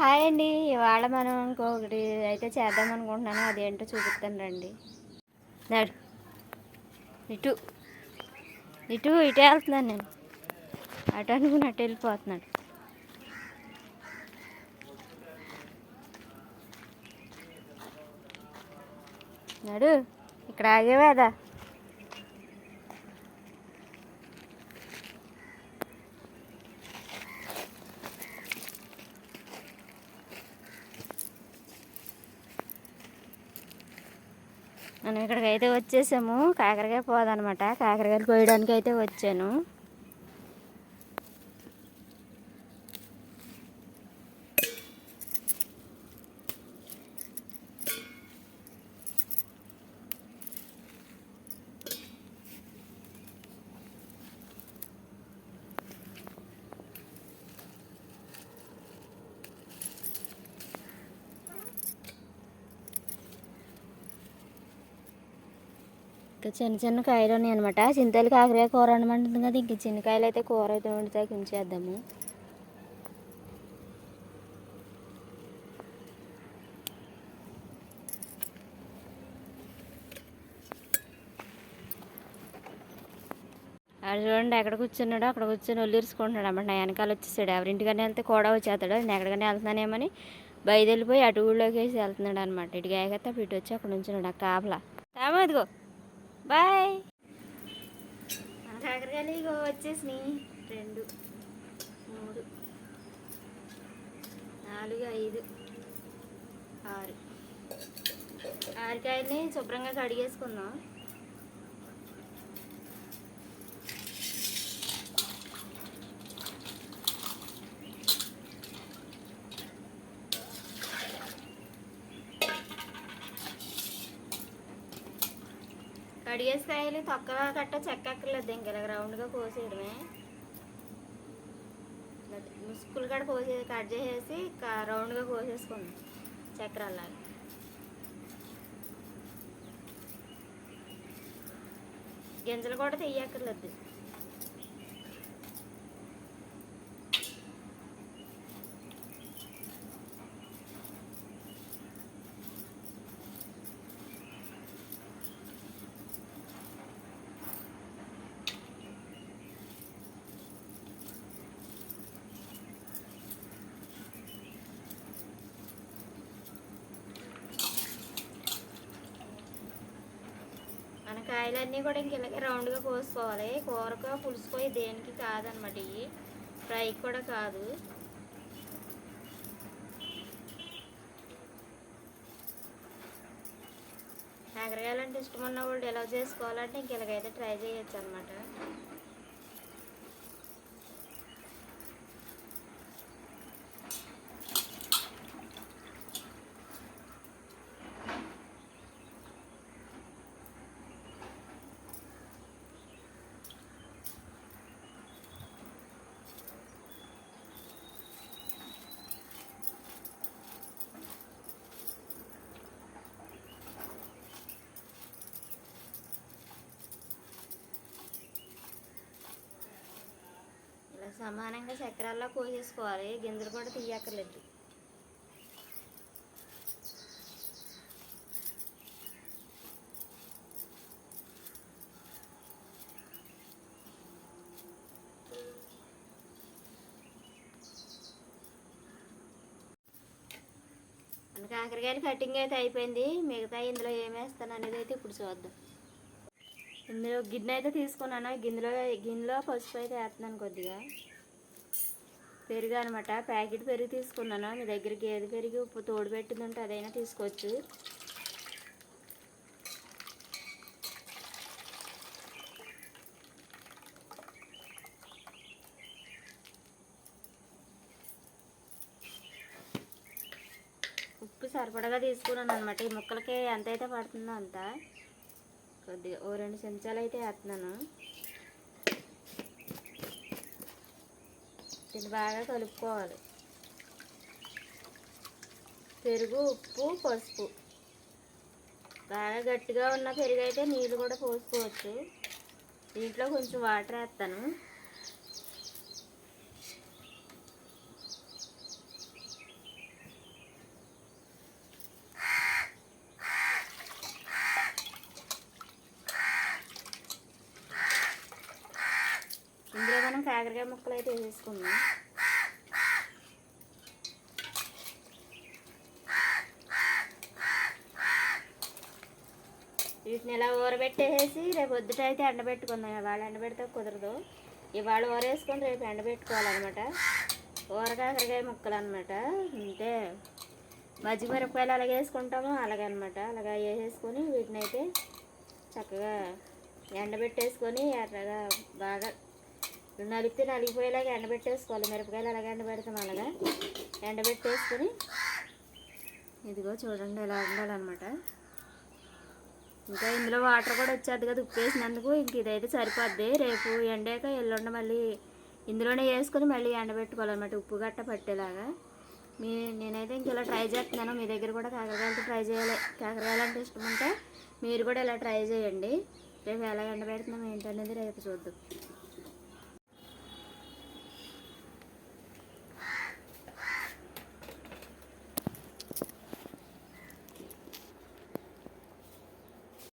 Hi అండి. ఇవాళ మనం ఇంకొకటి అయితే చేద్దాం అనుకుంటున్నాను. అదేంటో చూపిస్తాను రండి. నడు ఇటు ఇటు ఇటే వెళ్తున్నాను నేను. అటు అనుకుని అటు వెళ్ళిపోతున్నాడు. నడు ఇక్కడ ఆగేవేదా. మనం ఇక్కడికి అయితే వచ్చేసాము. కాకరకాయ పోదనమాట. కాకరకాయలు కోయడానికి అయితే వచ్చాను. ఇంకా చిన్న చిన్న కాయలు ఉన్నాయి అనమాట. చింతలు కాకరకాయ కూర వండమంటుంది కదా. ఇంక చిన్న కాయలు అయితే కూర అయితే వండితే ఉంచేద్దాము. ఆడు చూడండి ఎక్కడ కూర్చున్నాడో అక్కడ కూర్చొని ఒళ్ళిరుచుకుంటున్నాడు అన్నమాట. నా వెనకాల వచ్చేసాడు. ఎవరింటికన్నా వెళ్తే కూడా వచ్చేస్తాడు. నేను ఎక్కడికైనా వెళ్తున్నానేమని బయలుదేరిపోయి అటు ఊళ్ళోకి వేసి వెళ్తున్నాడు అనమాట. ఇటుగా ఎగతా ఇటు వచ్చి అక్కడ నుంచున్నాడు ఆ కాపలా. రామదిగో బాయ్. మన కాకరకాయలు ఇగో వచ్చేసినాయి. 2 3 4 5 6 కాయల్ని శుభ్రంగా కడిగేసుకుందాం. కడిగేసి కాయలు తొక్క కట్ట చెక్కక్కర్లేదు. ఇంక ఇలా రౌండ్గా కోసేయడమే. ముసుకులు కట్ట కట్ చేసేసి రౌండ్గా కోసేసుకుందాం చక్రాల్లాగా. గింజలు కూడా తీయక్కర్లేదు. మన కాయలన్నీ కూడా ఇంక ఇలాగే రౌండ్గా కోసుకోవాలి. కూరకు పులుసుపోయి దేనికి కాదనమాట. ఇవి ఫ్రైకి కూడా కాదు. కాకరకాయలు అంటే ఇష్టం ఉన్న వాళ్ళు ఎలా చేసుకోవాలంటే ఇంక ఇలాగైతే ట్రై చేయొచ్చు అనమాట. సమానంగా చక్రాల్లో కోసేసుకోవాలి. గింజలు కూడా తీయక్కర్లేదు. మన కాకరకాయలు కటింగ్ అయితే అయిపోయింది. మిగతా ఇందులో ఏమేస్తాను అనేది అయితే ఇప్పుడు చూద్దాం. ఇందులో గిన్నె అయితే తీసుకున్నాను. గిన్నెలో పసుపు అయితే వేస్తున్నాను. కొద్దిగా పెరుగు అనమాట. ప్యాకెట్ పెరుగు తీసుకున్నాను. మీ దగ్గర గేదె పెరుగు తోడు పెట్టింది ఉంటే అదైనా తీసుకోవచ్చు. ఉప్పు సరిపడగా తీసుకున్నాను అనమాట. ఈ ముక్కలకి ఎంతైతే పడుతుందో అంత. కొద్దిగా 2 చెంచాలు అయితే వేస్తున్నాను. ఇది బాగా కలుపుకోవాలి. పెరుగు, ఉప్పు, పసుపు. బాగా గట్టిగా ఉన్న పెరుగు అయితే నీళ్ళు కూడా పోసుకోవచ్చు. దీంట్లో కొంచెం వాటర్ వేస్తాను. కాకరకాయ ముక్కలు అయితే వేసేసుకుందాం. వీటిని ఇలా ఊరబెట్టేసి రేపు పొద్దుట అయితే ఎండబెట్టుకుందాం. ఇవాళ ఎండబెడితే కుదరదు, ఇవాళ ఊరేసుకొని రేపు ఎండబెట్టుకోవాలన్నమాట. ఊరకాకరకాయ ముక్కలు అనమాట. అంటే మజ్జిగ మిరపకాయలు అలాగే వేసుకుంటాము, అలాగే అనమాట. అలాగా వేసేసుకొని వీటిని అయితే చక్కగా ఎండబెట్టేసుకొని ఎర్రగా బాగా నలిపితే నలిగిపోయేలాగా ఎండబెట్టేసుకోవాలి. మిరపకాయలు అలాగే ఎండబెడతాం, అలాగా ఎండబెట్టేసుకొని ఇదిగో చూడండి ఇలా ఉండాలన్నమాట. ఇంకా ఇందులో వాటర్ కూడా వచ్చేది కదా ఉప్పు వేసినందుకు. ఇంక ఇదైతే సరిపోద్ది. రేపు ఎండాక ఎల్లుండ మళ్ళీ ఇందులోనే వేసుకొని మళ్ళీ ఎండబెట్టుకోవాలన్నమాట, ఉప్పు గట్ట పట్టేలాగా. నేనైతే ఇంక ఇలా ట్రై చేస్తున్నాను. మీ దగ్గర కూడా కాకరకాయలతో ట్రై చేయాలి. కాకరకాయలు అంటే ఇష్టం ఉంటే మీరు కూడా ఇలా ట్రై చేయండి. రేపు ఎలా ఎండబెడుతున్నాం ఏంటనేది రేపు చూద్దాం.